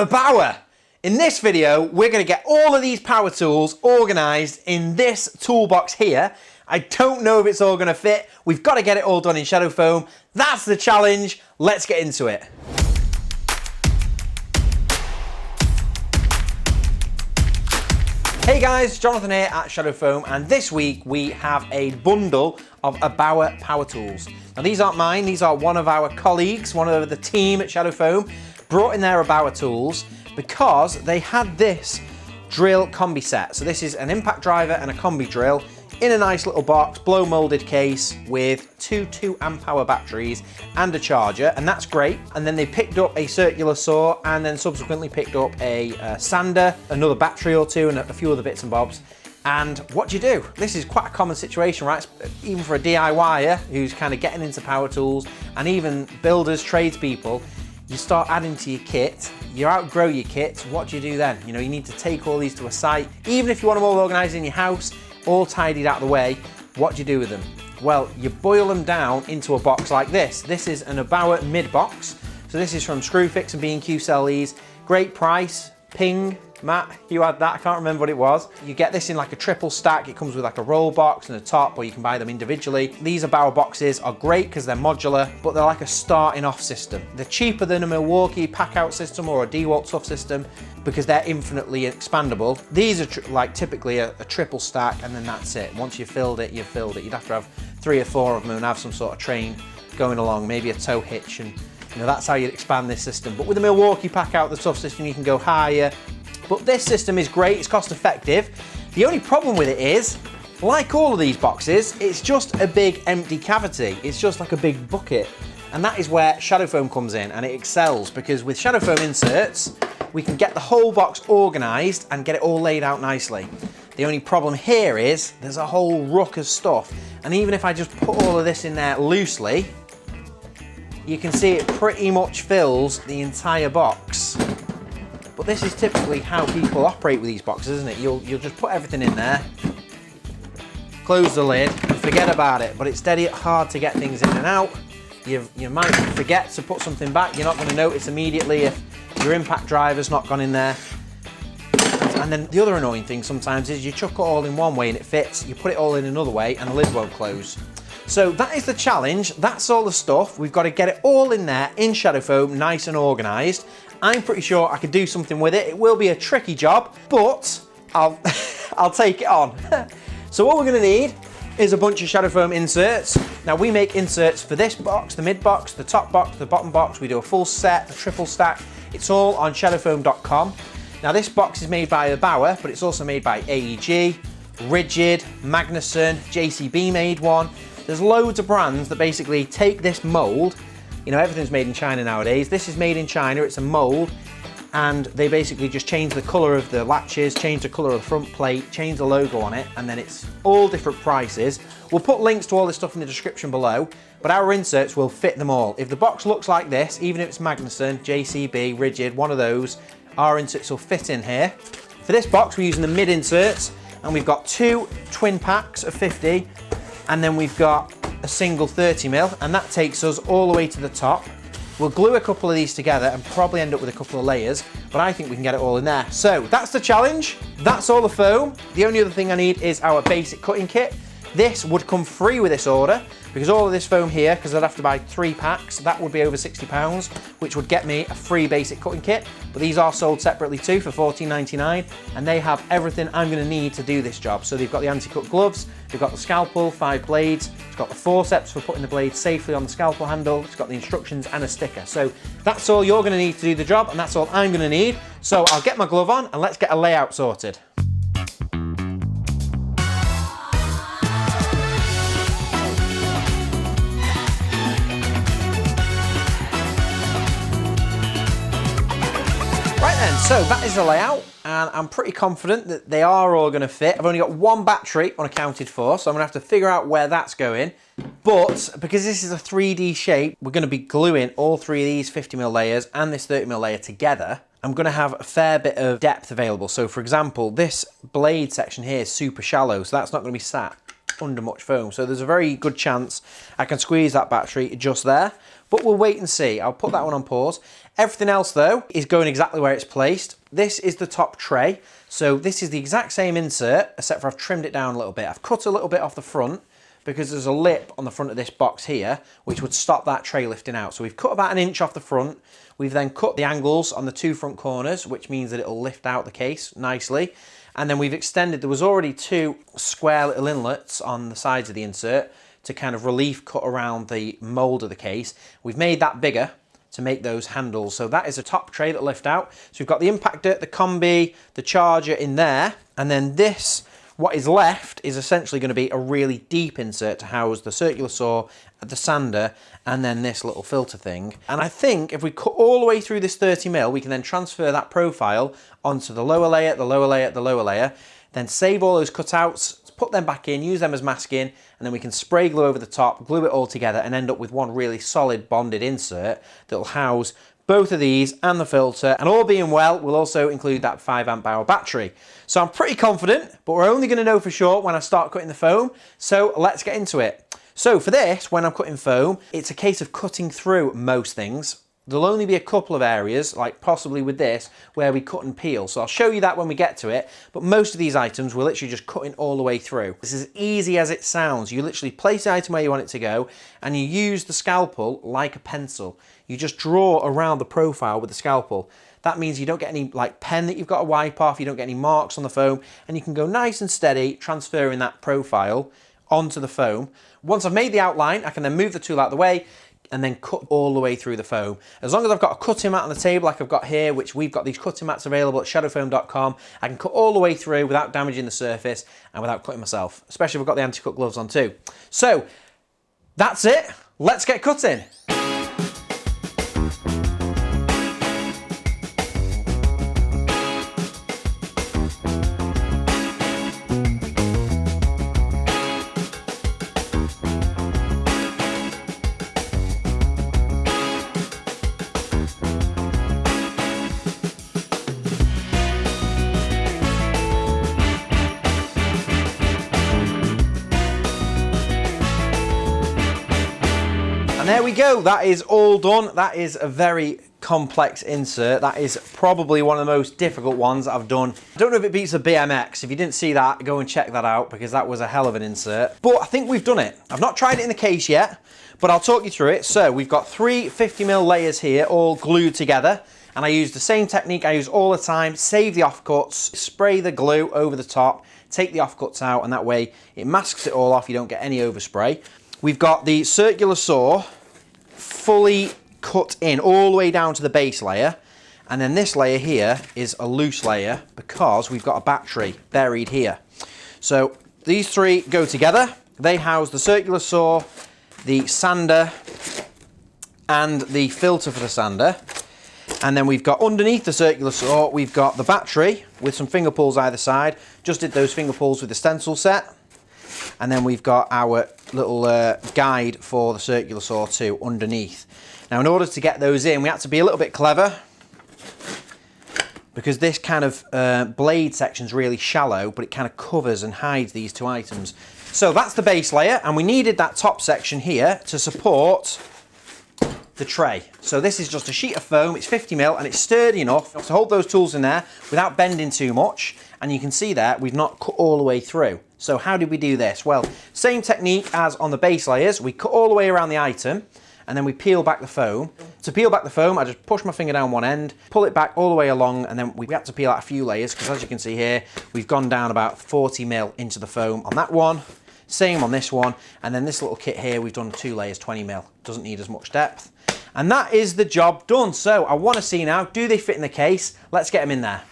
Erbauer! In this video, we're going to get all of these power tools organised in this toolbox here. I don't know if it's all going to fit. We've got to get it all done in shadow foam. That's the challenge. Let's get into it. Hey guys, Jonathan here at Shadow Foam, and this week we have a bundle of Erbauer power tools. Now these aren't mine, these are one of our colleagues, one of the team at Shadow Foam, brought in their Erbauer tools because they had this drill combi set. So this is an impact driver and a combi drill in a nice little box, blow molded case with two 2-amp-hour batteries and a charger, and that's great. And then they picked up a circular saw and then subsequently picked up a sander, another battery or two, and a few other bits and bobs. And what do you do? This is quite a common situation, right? Even for a DIYer who's kind of getting into power tools, and even builders, tradespeople, you start adding to your kit, you outgrow your kit, what do you do then? You know, you need to take all these to a site. Even if you want them all organised in your house, all tidied out of the way, what do you do with them? Well, you boil them down into a box like this. This is an Erbauer mid box. So this is from Screwfix and B&Q sell these. Great price, Ping, Matt, you had that, I can't remember what it was. You get this in like a triple stack. It comes with like a roll box and a top, or you can buy them individually. These Erbauer boxes are great because they're modular, but they're like a starting off system. They're cheaper than a Milwaukee pack out system or a DeWalt tough system because they're infinitely expandable. These are like typically a triple stack, and then that's it. Once you've filled it, you've filled it. You'd have to have 3 or 4 of them and have some sort of train going along, maybe a tow hitch, and you know, that's how you'd expand this system. But with the Milwaukee pack out, the tough system, you can go higher. But this system is great, it's cost effective. The only problem with it is, like all of these boxes, it's just a big empty cavity. It's just like a big bucket. And that is where Shadow Foam comes in, and it excels, because with Shadow Foam inserts, we can get the whole box organised and get it all laid out nicely. The only problem here is, there's a whole ruck of stuff. And even if I just put all of this in there loosely, you can see it pretty much fills the entire box. But this is typically how people operate with these boxes, isn't it? You'll just put everything in there, close the lid, and forget about it. But it's dead hard to get things in and out. You might forget to put something back. You're not going to notice immediately if your impact driver's not gone in there. And then the other annoying thing sometimes is you chuck it all in one way and it fits. You put it all in another way and the lid won't close. So that is the challenge. That's all the stuff. We've got to get it all in there in Shadow Foam, nice and organised. I'm pretty sure I could do something with it. It will be a tricky job, but I'll take it on. So what we're going to need is a bunch of Shadow Foam inserts. Now we make inserts for this box, the mid box, the top box, the bottom box. We do a full set, a triple stack. It's all on shadowfoam.com. Now this box is made by Erbauer, but it's also made by AEG, Rigid, Magnuson, JCB made one. There's loads of brands that basically take this mold. You know, everything's made in China nowadays. This is made in China, it's a mold, and they basically just change the colour of the latches, change the colour of the front plate, change the logo on it, and then it's all different prices. We'll put links to all this stuff in the description below, but our inserts will fit them all. If the box looks like this, even if it's Magnuson, JCB, Rigid, one of those, our inserts will fit in here. For this box, we're using the mid inserts, and we've got 2 twin packs of 50, and then we've got a single 30mm, and that takes us all the way to the top. We'll glue a couple of these together and probably end up with a couple of layers, but I think we can get it all in there. So that's the challenge. That's all the foam. The only other thing I need is our basic cutting kit. This would come free with this order, because all of this foam here, because I'd have to buy 3 packs, that would be over £60, which would get me a free basic cutting kit. But these are sold separately too for $14.99, and they have everything I'm going to need to do this job. So they've got the anti-cut gloves, they've got the scalpel, 5 blades, it's got the forceps for putting the blade safely on the scalpel handle, it's got the instructions and a sticker. So that's all you're going to need to do the job, and that's all I'm going to need. So I'll get my glove on and let's get a layout sorted. Right then, so that is the layout, and I'm pretty confident that they are all going to fit. I've only got 1 battery unaccounted for, so I'm going to have to figure out where that's going. But because this is a 3D shape, we're going to be gluing all 3 of these 50mm layers and this 30mm layer together. I'm going to have a fair bit of depth available. So for example, this blade section here is super shallow, so that's not going to be sat under much foam. So there's a very good chance I can squeeze that battery just there. but we'll wait and see. I'll put that one on pause. Everything else though is going exactly where it's placed. This is the top tray. So this is the exact same insert, except for I've trimmed it down a little bit. I've cut a little bit off the front because there's a lip on the front of this box here, which would stop that tray lifting out. So we've cut about 1 inch off the front. We've then cut the angles on the 2 front corners, which means that it'll lift out the case nicely. And then we've extended, there was already 2 square little inlets on the sides of the insert to kind of relief cut around the mold of the case. We've made that bigger to make those handles. So that is a top tray that lift out. So we've got the impactor, the combi, the charger in there, and then this, what is left is essentially going to be a really deep insert to house the circular saw, the sander, and then this little filter thing. And I think if we cut all the way through this 30mm, we can then transfer that profile onto the lower layer, the lower layer, the lower layer, then save all those cutouts, put them back in, use them as masking, and then we can spray glue over the top, glue it all together, and end up with one really solid bonded insert that will house both of these and the filter, and all being well, we'll also include that 5 amp hour battery. So I'm pretty confident, but we're only going to know for sure when I start cutting the foam, so let's get into it. So for this, when I'm cutting foam, it's a case of cutting through most things. There'll only be a couple of areas, like possibly with this, where we cut and peel. So I'll show you that when we get to it, but most of these items we're literally just cutting all the way through. This is as easy as it sounds. You literally place the item where you want it to go, and you use the scalpel like a pencil. You just draw around the profile with the scalpel. That means you don't get any like pen that you've got to wipe off, you don't get any marks on the foam, and you can go nice and steady transferring that profile onto the foam. Once I've made the outline, I can then move the tool out of the way and then cut all the way through the foam. As long as I've got a cutting mat on the table like I've got here, which we've got these cutting mats available at shadowfoam.com, I can cut all the way through without damaging the surface and without cutting myself, especially if I've got the anti-cut gloves on too. So that's it, let's get cutting. There we go, that is all done. That is a very complex insert. That is probably one of the most difficult ones I've done. I don't know if it beats the BMX. If you didn't see that, go and check that out because that was a hell of an insert. But I think we've done it. I've not tried it in the case yet, but I'll talk you through it. So we've got 3 50mm layers here all glued together. And I use the same technique I use all the time. Save the offcuts, spray the glue over the top, take the offcuts out, and that way it masks it all off. You don't get any overspray. We've got the circular saw fully cut in all the way down to the base layer, and then this layer here is a loose layer because we've got a battery buried here. So these 3 go together. They house the circular saw, the sander, and the filter for the sander. And then we've got underneath the circular saw, we've got the battery with some finger pulls either side. Just did those finger pulls with the stencil set. And then we've got our little guide for the circular saw too underneath. Now in order to get those in, we had to be a little bit clever because this kind of blade section is really shallow, but it kind of covers and hides these 2 items. So that's the base layer, and we needed that top section here to support the tray. So this is just a sheet of foam, it's 50mm and it's sturdy enough to hold those tools in there without bending too much. And you can see there, we've not cut all the way through. So how did we do this? Well, same technique as on the base layers. We cut all the way around the item and then we peel back the foam. To peel back the foam, I just push my finger down one end, pull it back all the way along, and then we had to peel out a few layers because as you can see here, we've gone down about 40mm into the foam on that one. Same on this one. And then this little kit here, we've done 2 layers, 20mm. Doesn't need as much depth. And that is the job done. So I want to see now, do they fit in the case? Let's get them in there.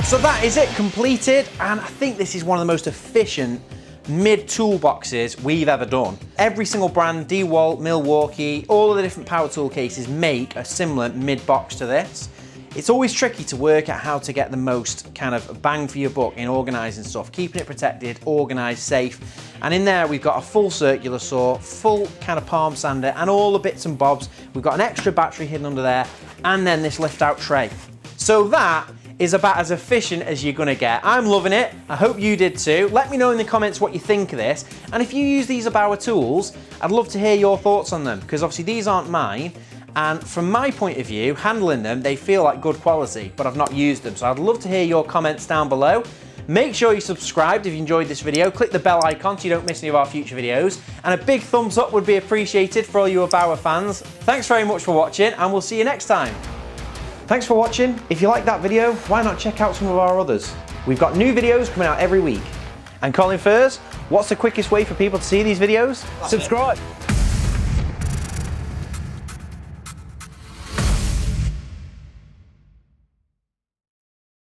So that is it, completed, and I think this is one of the most efficient mid toolboxes we've ever done. Every single brand, DeWalt, Milwaukee, all of the different power tool cases make a similar mid box to this. It's always tricky to work out how to get the most kind of bang for your buck in organising stuff, keeping it protected, organised, safe. And in there we've got a full circular saw, full kind of palm sander, and all the bits and bobs. We've got an extra battery hidden under there, and then this lift out tray. So that is about as efficient as you're gonna get. I'm loving it. I hope you did too. Let me know in the comments what you think of this. And if you use these Erbauer tools, I'd love to hear your thoughts on them, because obviously these aren't mine. And from my point of view, handling them, they feel like good quality, but I've not used them. So I'd love to hear your comments down below. Make sure you subscribed if you enjoyed this video. Click the bell icon so you don't miss any of our future videos. And a big thumbs up would be appreciated for all you Erbauer fans. Thanks very much for watching, and we'll see you next time. Thanks for watching. If you liked that video, why not check out some of our others? We've got new videos coming out every week. And Colin Furs, what's the quickest way for people to see these videos? Subscribe.